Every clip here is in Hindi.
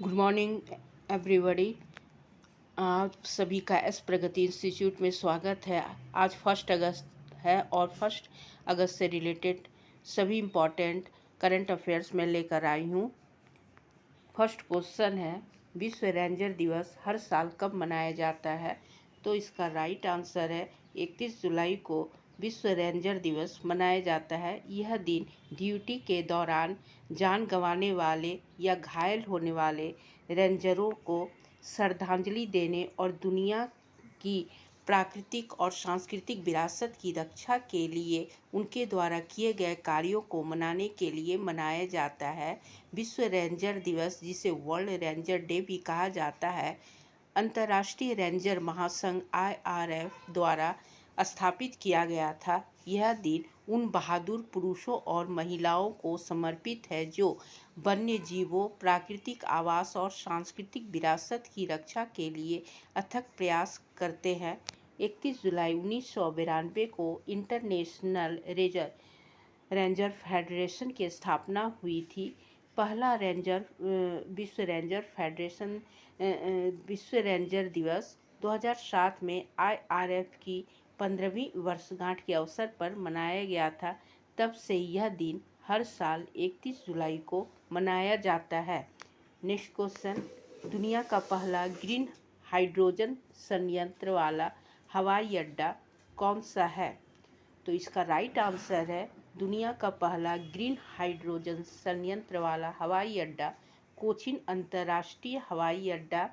Good morning everybody. आप सभी का एस प्रगति इंस्टीट्यूट में स्वागत है। आज 1 अगस्त है और 1 अगस्त से रिलेटेड सभी इम्पॉर्टेंट करंट अफेयर्स में लेकर आई हूँ। फर्स्ट क्वेश्चन है, विश्व रेंजर दिवस हर साल कब मनाया जाता है? तो इसका राइट आंसर है 31 जुलाई को विश्व रेंजर दिवस मनाया जाता है। यह दिन ड्यूटी के दौरान जान गंवाने वाले या घायल होने वाले रेंजरों को श्रद्धांजलि देने और दुनिया की प्राकृतिक और सांस्कृतिक विरासत की रक्षा के लिए उनके द्वारा किए गए कार्यों को मनाने के लिए मनाया जाता है। विश्व रेंजर दिवस, जिसे वर्ल्ड रेंजर डे भी कहा जाता है, अंतर्राष्ट्रीय रेंजर महासंघ IRF द्वारा स्थापित किया गया था। यह दिन उन बहादुर पुरुषों और महिलाओं को समर्पित है जो वन्य जीवों, प्राकृतिक आवास और सांस्कृतिक विरासत की रक्षा के लिए अथक प्रयास करते हैं। 31 जुलाई 1992 को इंटरनेशनल रेंजर फेडरेशन की स्थापना हुई थी। पहला विश्व रेंजर दिवस 2007 में IRF की 15वीं वर्षगांठ के अवसर पर मनाया गया था। तब से यह दिन हर साल 31 जुलाई को मनाया जाता है। नेक्स्ट क्वेश्चन, दुनिया का पहला ग्रीन हाइड्रोजन संयंत्र वाला हवाई अड्डा कौन सा है? तो इसका राइट आंसर है, दुनिया का पहला ग्रीन हाइड्रोजन संयंत्र वाला हवाई अड्डा कोचीन अंतर्राष्ट्रीय हवाई अड्डा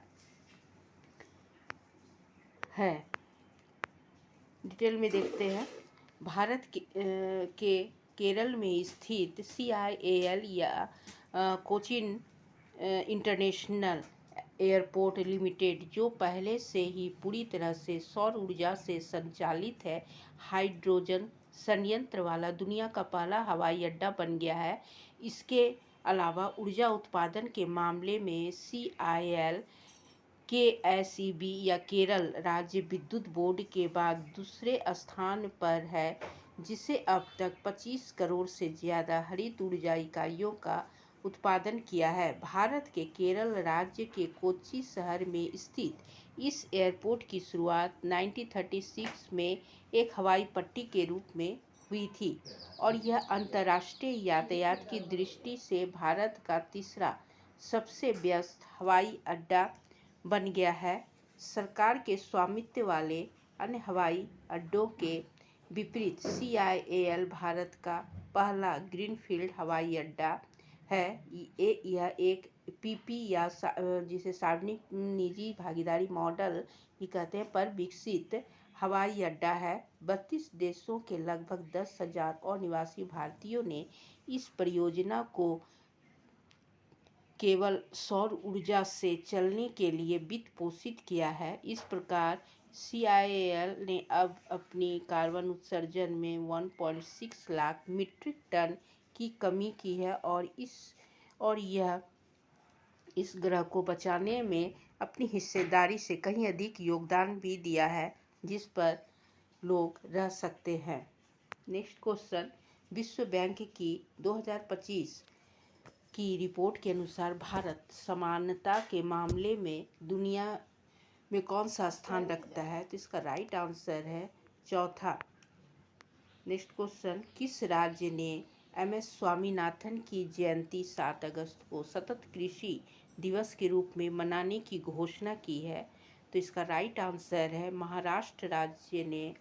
है। डिटेल में देखते हैं। भारत के केरल में स्थित CIAL या कोचीन इंटरनेशनल एयरपोर्ट लिमिटेड, जो पहले से ही पूरी तरह से सौर ऊर्जा से संचालित है, हाइड्रोजन संयंत्र वाला दुनिया का पहला हवाई अड्डा बन गया है। इसके अलावा ऊर्जा उत्पादन के मामले में CIL KSEB या केरल राज्य विद्युत बोर्ड के बाद दूसरे स्थान पर है, जिसे अब तक 25 करोड़ से ज़्यादा हरित ऊर्जा इकाइयों का उत्पादन किया है। भारत के केरल राज्य के कोच्चि शहर में स्थित इस एयरपोर्ट की शुरुआत 1936 में एक हवाई पट्टी के रूप में हुई थी और यह अंतर्राष्ट्रीय यातायात की दृष्टि से भारत का तीसरा सबसे व्यस्त हवाई अड्डा बन गया है। सरकार के स्वामित्व वाले अन्य हवाई अड्डों के विपरीत CIAL भारत का पहला ग्रीनफील्ड हवाई अड्डा है। यह एक PP या जिसे सार्वजनिक निजी भागीदारी मॉडल भी कहते हैं पर विकसित हवाई अड्डा है। 32 देशों के लगभग 10,000 और निवासी भारतीयों ने इस परियोजना को केवल सौर ऊर्जा से चलने के लिए वित्त पोषित किया है। इस प्रकार CIAL ने अब अपनी कार्बन उत्सर्जन में 1.6 लाख मीट्रिक टन की कमी की है और यह इस ग्रह को बचाने में अपनी हिस्सेदारी से कहीं अधिक योगदान भी दिया है, जिस पर लोग रह सकते हैं। नेक्स्ट क्वेश्चन, विश्व बैंक की 2025 की रिपोर्ट के अनुसार भारत समानता के मामले में दुनिया में कौन सा स्थान रखता है? तो इसका राइट आंसर है चौथा। नेक्स्ट क्वेश्चन, किस राज्य ने MS स्वामीनाथन की जयंती 7 अगस्त को सतत कृषि दिवस के रूप में मनाने की घोषणा की है? तो इसका राइट आंसर है महाराष्ट्र राज्य ने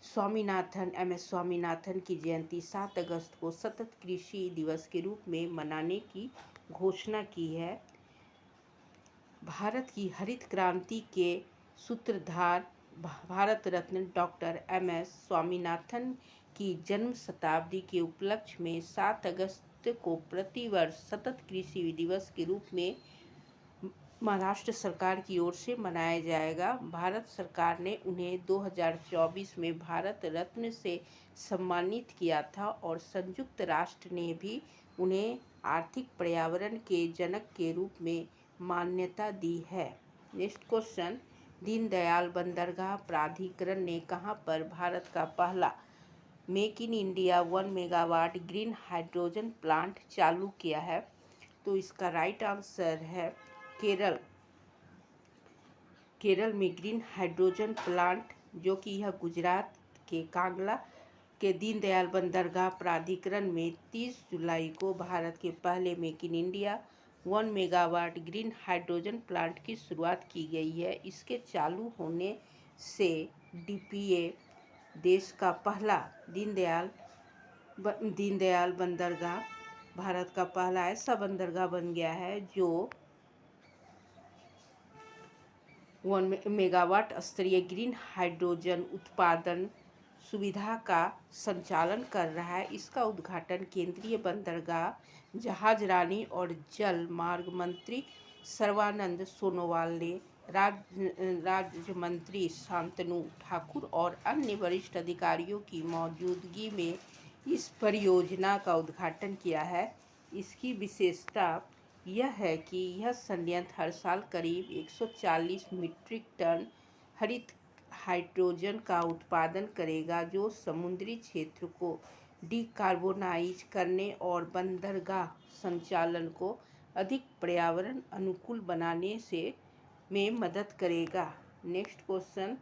MS स्वामीनाथन की जयंती 7 अगस्त को सतत कृषि दिवस के रूप में मनाने की घोषणा की है। भारत की हरित क्रांति के सूत्रधार भारत रत्न डॉक्टर MS स्वामीनाथन की जन्म शताब्दी के उपलक्ष्य में 7 अगस्त को प्रतिवर्ष सतत कृषि दिवस के रूप में महाराष्ट्र सरकार की ओर से मनाया जाएगा। भारत सरकार ने उन्हें 2024 में भारत रत्न से सम्मानित किया था और संयुक्त राष्ट्र ने भी उन्हें आर्थिक पर्यावरण के जनक के रूप में मान्यता दी है। नेक्स्ट क्वेश्चन, दीनदयाल बंदरगाह प्राधिकरण ने कहां पर भारत का पहला make in India 1 megawatt green hydrogen plant चालू किया है? तो इसका राइट आंसर है केरल। केरल में ग्रीन हाइड्रोजन प्लांट, जो कि यह गुजरात के कांगला के दीनदयाल बंदरगाह प्राधिकरण में 30 जुलाई को भारत के पहले make in India 1 megawatt green hydrogen plant की शुरुआत की गई है। इसके चालू होने से डीपीए देश का पहला दीनदयाल बंदरगाह भारत का पहला ऐसा बंदरगाह बन गया है जो 1 मेगावाट स्तरीय ग्रीन हाइड्रोजन उत्पादन सुविधा का संचालन कर रहा है। इसका उद्घाटन केंद्रीय बंदरगाह, जहाजरानी और जल मार्ग मंत्री सर्बानंद सोनोवाल ने राज्य मंत्री शांतनु ठाकुर और अन्य वरिष्ठ अधिकारियों की मौजूदगी में इस परियोजना का उद्घाटन किया है। इसकी विशेषता यह है कि यह संयंत्र हर साल करीब 140 मीट्रिक टन हरित हाइड्रोजन का उत्पादन करेगा, जो समुद्री क्षेत्र को डिकार्बोनाइज करने और बंदरगाह संचालन को अधिक पर्यावरण अनुकूल बनाने में मदद करेगा। नेक्स्ट क्वेश्चन,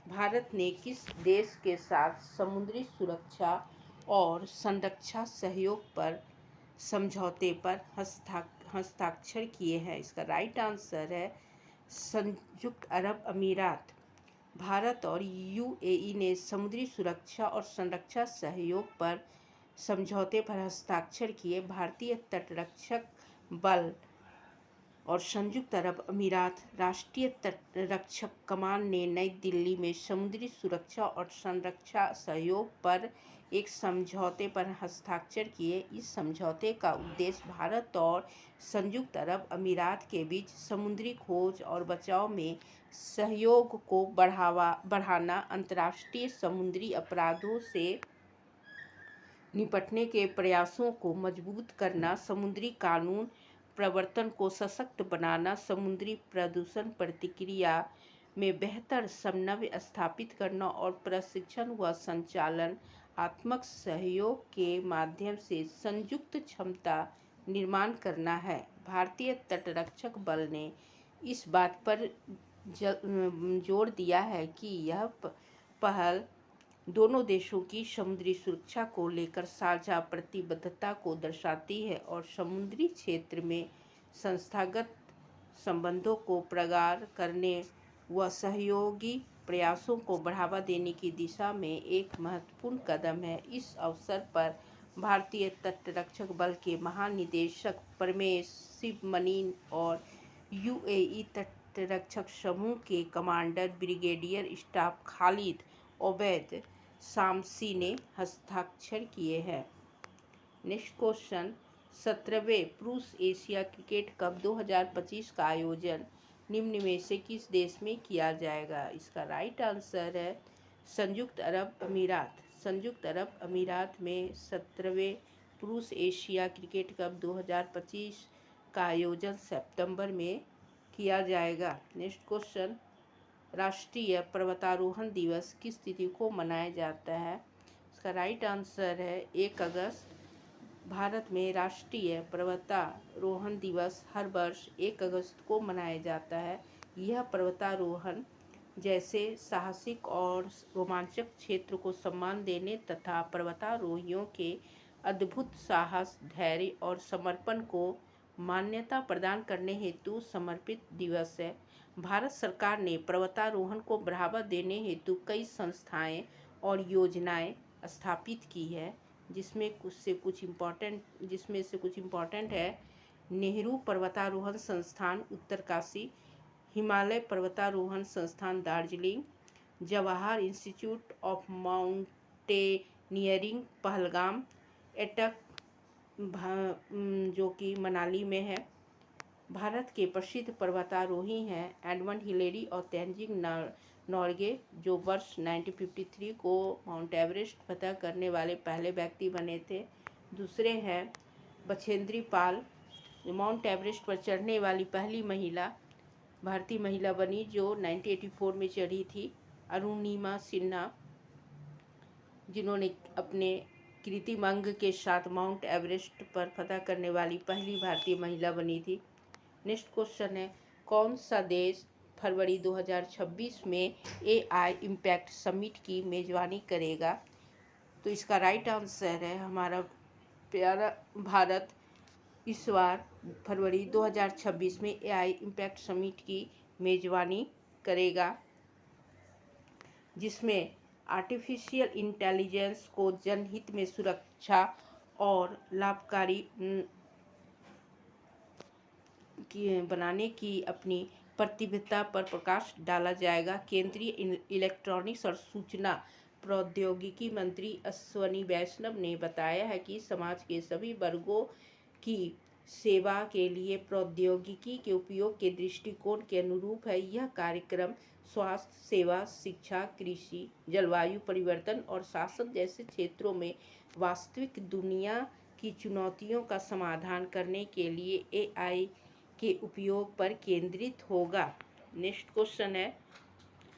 भारत ने किस देश के साथ समुद्री सुरक्षा और संरक्षा सहयोग पर समझौते पर हस्ताक्षर किए हैं? इसका राइट आंसर है संयुक्त अरब अमीरात। भारत और यूएई ने समुद्री सुरक्षा और संरक्षा सहयोग पर समझौते पर हस्ताक्षर किए। भारतीय तटरक्षक बल और संयुक्त अरब अमीरात राष्ट्रीय तटरक्षक कमान ने नई दिल्ली में समुद्री सुरक्षा और संरक्षा सहयोग पर एक समझौते पर हस्ताक्षर किए। इस समझौते का उद्देश्य भारत और संयुक्त अरब अमीरात के बीच समुद्री खोज और बचाव में सहयोग को बढ़ाना, अंतर्राष्ट्रीय समुद्री अपराधों से निपटने के प्रयासों को मजबूत करना, समुद्री कानून प्रवर्तन को सशक्त बनाना, समुद्री प्रदूषण प्रतिक्रिया में बेहतर समन्वय स्थापित करना और प्रशिक्षण व संचालनात्मक सहयोग के माध्यम से संयुक्त क्षमता निर्माण करना है। भारतीय तटरक्षक बल ने इस बात पर जोर दिया है कि यह पहल दोनों देशों की समुद्री सुरक्षा को लेकर साझा प्रतिबद्धता को दर्शाती है और समुद्री क्षेत्र में संस्थागत संबंधों को प्रगाढ़ करने व सहयोगी प्रयासों को बढ़ावा देने की दिशा में एक महत्वपूर्ण कदम है। इस अवसर पर भारतीय तटरक्षक बल के महानिदेशक परमेश शिवमनी और यूएई तटरक्षक समूह के commander brigadier staff Khalid Obaid Shamsi ने हस्ताक्षर किए हैं। नेक्स्ट क्वेश्चन, 17वें पुरुष एशिया क्रिकेट कप 2025 का आयोजन निम्न में से किस देश में किया जाएगा? इसका राइट आंसर है संयुक्त अरब अमीरात। संयुक्त अरब अमीरात में 17वें पुरुष एशिया क्रिकेट कप 2025 का आयोजन सितंबर में किया जाएगा। नेक्स्ट क्वेश्चन, राष्ट्रीय पर्वतारोहण दिवस किस तिथि को मनाया जाता है? इसका राइट आंसर है 1 अगस्त। भारत में राष्ट्रीय पर्वतारोहण दिवस हर वर्ष 1 अगस्त को मनाया जाता है। यह पर्वतारोहण जैसे साहसिक और रोमांचक क्षेत्र को सम्मान देने तथा पर्वतारोहियों के अद्भुत साहस, धैर्य और समर्पण को मान्यता प्रदान करने हेतु समर्पित दिवस है। भारत सरकार ने पर्वतारोहण को बढ़ावा देने हेतु कई संस्थाएं और योजनाएं स्थापित की है, जिसमें कुछ इम्पोर्टेंट है नेहरू पर्वतारोहण संस्थान उत्तरकाशी, हिमालय पर्वतारोहण संस्थान Darjeeling, Jawahar institute of mountaineering Pahalgam, AITUC जो कि मनाली में है। भारत के प्रसिद्ध पर्वतारोही हैं एडमंड हिलेरी और तेनजिंग नोर्गे, जो वर्ष 1953 को माउंट एवरेस्ट फतह करने वाले पहले व्यक्ति बने थे। दूसरे हैं बछेंद्री पाल, माउंट एवरेस्ट पर चढ़ने वाली पहली भारतीय महिला बनी, जो 1984 में चढ़ी थी। अरुणिमा सिन्हा, जिन्होंने अपने कृत्रिम अंग के साथ माउंट एवरेस्ट पर फतह करने वाली पहली भारतीय महिला बनी थी। नेक्स्ट क्वेश्चन है, कौन सा देश फरवरी 2026 में AI इम्पैक्ट समिट की मेजबानी करेगा? तो इसका राइट आंसर है हमारा प्यारा भारत इस बार फरवरी 2026 में AI इम्पैक्ट समिट की मेजबानी करेगा, जिसमें आर्टिफिशियल इंटेलिजेंस को जनहित में सुरक्षा और लाभकारी बनाने की अपनी प्रतिबद्धता पर प्रकाश डाला जाएगा। केंद्रीय इलेक्ट्रॉनिक्स और सूचना प्रौद्योगिकी मंत्री अश्विनी वैष्णव ने बताया है कि समाज के सभी वर्गों की सेवा के लिए प्रौद्योगिकी के उपयोग के दृष्टिकोण के अनुरूप है। यह कार्यक्रम स्वास्थ्य सेवा, शिक्षा, कृषि, जलवायु परिवर्तन और शासन जैसे क्षेत्रों में वास्तविक दुनिया की चुनौतियों का समाधान करने के लिए AI के उपयोग पर केंद्रित होगा। नेक्स्ट क्वेश्चन है,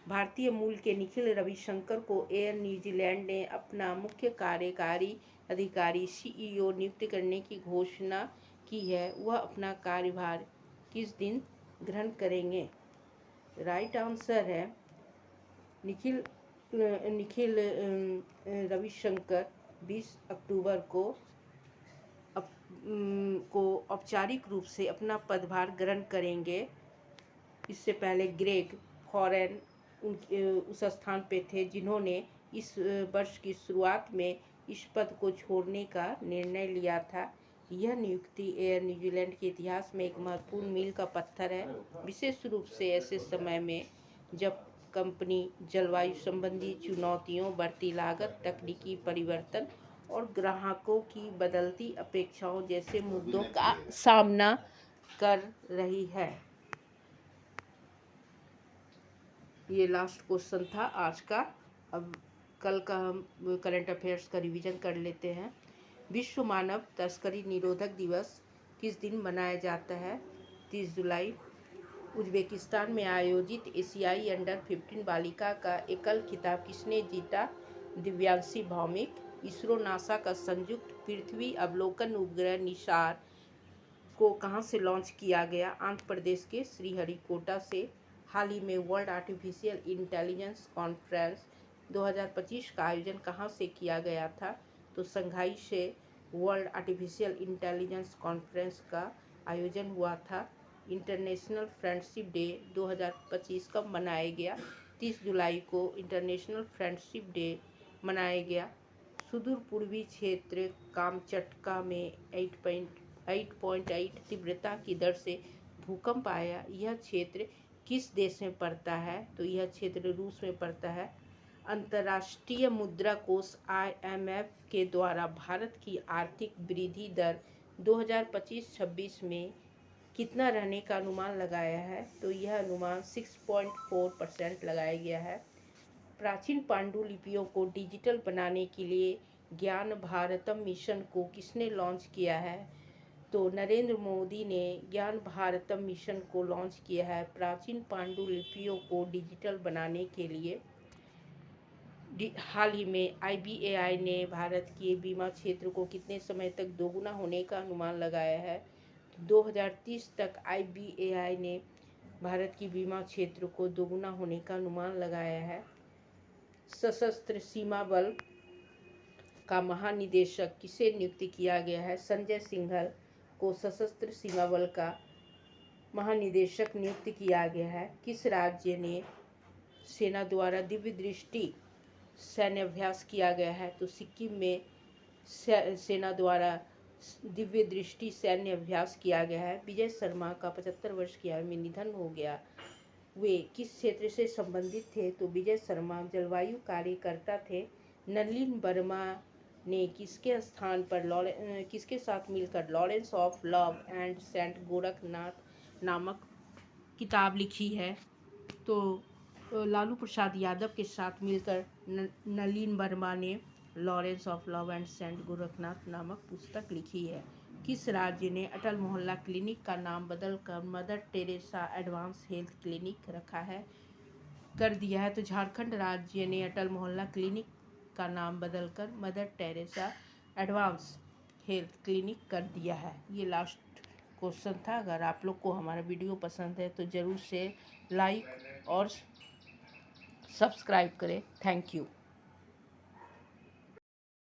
भारतीय मूल के निखिल रविशंकर को एयर न्यूजीलैंड ने अपना मुख्य कार्यकारी अधिकारी CEO नियुक्त करने की घोषणा की है। वह अपना कार्यभार किस दिन ग्रहण करेंगे? राइट आंसर है निखिल रविशंकर 20 अक्टूबर को औपचारिक रूप से अपना पदभार ग्रहण करेंगे। इससे पहले ग्रेग फॉरेन उस स्थान पे थे जिन्होंने इस वर्ष की शुरुआत में इस पद को छोड़ने का निर्णय लिया था। यह नियुक्ति एयर न्यूजीलैंड के इतिहास में एक महत्वपूर्ण मील का पत्थर है, विशेष रूप से ऐसे समय में जब कंपनी जलवायु संबंधी चुनौतियों, बढ़ती लागत, तकनीकी परिवर्तन और ग्राहकों की बदलती अपेक्षाओं जैसे मुद्दों का सामना कर रही है। ये लास्ट क्वेश्चन था आज का। अब कल का हम करंट अफेयर्स का रिवीजन कर लेते हैं। विश्व मानव तस्करी निरोधक दिवस किस दिन मनाया जाता है? 30 जुलाई। उज्बेकिस्तान में आयोजित एशियाई अंडर-15 बालिका का एकल खिताब किसने जीता? दिव्यांशी भौमिक। इसरो नासा का संयुक्त पृथ्वी अवलोकन उपग्रह निसार को कहां से लॉन्च किया गया? आंध्र प्रदेश के श्रीहरिकोटा से। हाल ही में वर्ल्ड आर्टिफिशियल इंटेलिजेंस कॉन्फ्रेंस 2025 का आयोजन कहां से किया गया था? तो शंघाई से वर्ल्ड आर्टिफिशियल इंटेलिजेंस कॉन्फ्रेंस का आयोजन हुआ था। इंटरनेशनल फ्रेंडशिप डे 2025 कब मनाया गया? 30 जुलाई को इंटरनेशनल फ्रेंडशिप डे मनाया गया। सुदूर पूर्वी क्षेत्र कामचटका में 8.8 तीव्रता की दर से भूकंप आया। यह क्षेत्र किस देश में पड़ता है? तो यह क्षेत्र रूस में पड़ता है। अंतर्राष्ट्रीय मुद्रा कोष IMF के द्वारा भारत की आर्थिक वृद्धि दर 2025-26 में कितना रहने का अनुमान लगाया है? तो यह अनुमान 6.4% लगाया गया है। प्राचीन पांडुलिपियों को डिजिटल बनाने के लिए ज्ञान भारतम मिशन को किसने लॉन्च किया है? तो नरेंद्र मोदी ने ज्ञान भारतम मिशन को लॉन्च किया है। प्राचीन पांडुलिपियों को डिजिटल बनाने के लिए हाल ही में IBAI ने भारत के बीमा क्षेत्र को कितने समय तक दोगुना होने का अनुमान लगाया है? 2030 तक IBAI ने भारत की बीमा क्षेत्र को दोगुना होने का अनुमान लगाया है। सशस्त्र सीमा बल का महानिदेशक किसे नियुक्त किया गया है? संजय सिंघल को सशस्त्र सीमा बल का महानिदेशक नियुक्त किया गया है। किस राज्य ने सेना द्वारा दिव्य दृष्टि सैन्य अभ्यास किया गया है? तो सिक्किम में सेना द्वारा दिव्य दृष्टि सैन्य अभ्यास किया गया है। विजय शर्मा का 75 वर्ष की आयु में निधन हो गया। वे किस क्षेत्र से संबंधित थे? तो विजय शर्मा जलवायु कार्यकर्ता थे। नलिन वर्मा ने किसके स्थान पर किसके साथ मिलकर Lawrence of Love and Saint Gorakhnath नामक किताब लिखी है? तो लालू प्रसाद यादव के साथ मिलकर नलिन वर्मा ने Lawrence of Love and Saint Gorakhnath नामक पुस्तक लिखी है। किस राज्य ने अटल मोहल्ला क्लिनिक का नाम बदलकर mother Teresa advance health clinic रखा है कर दिया है? तो झारखंड राज्य ने अटल मोहल्ला क्लिनिक का नाम बदलकर mother Teresa advance health clinic कर दिया है। ये लास्ट क्वेश्चन था। अगर आप लोग को हमारा वीडियो पसंद है तो ज़रूर से लाइक और सब्सक्राइब करें। Thank you.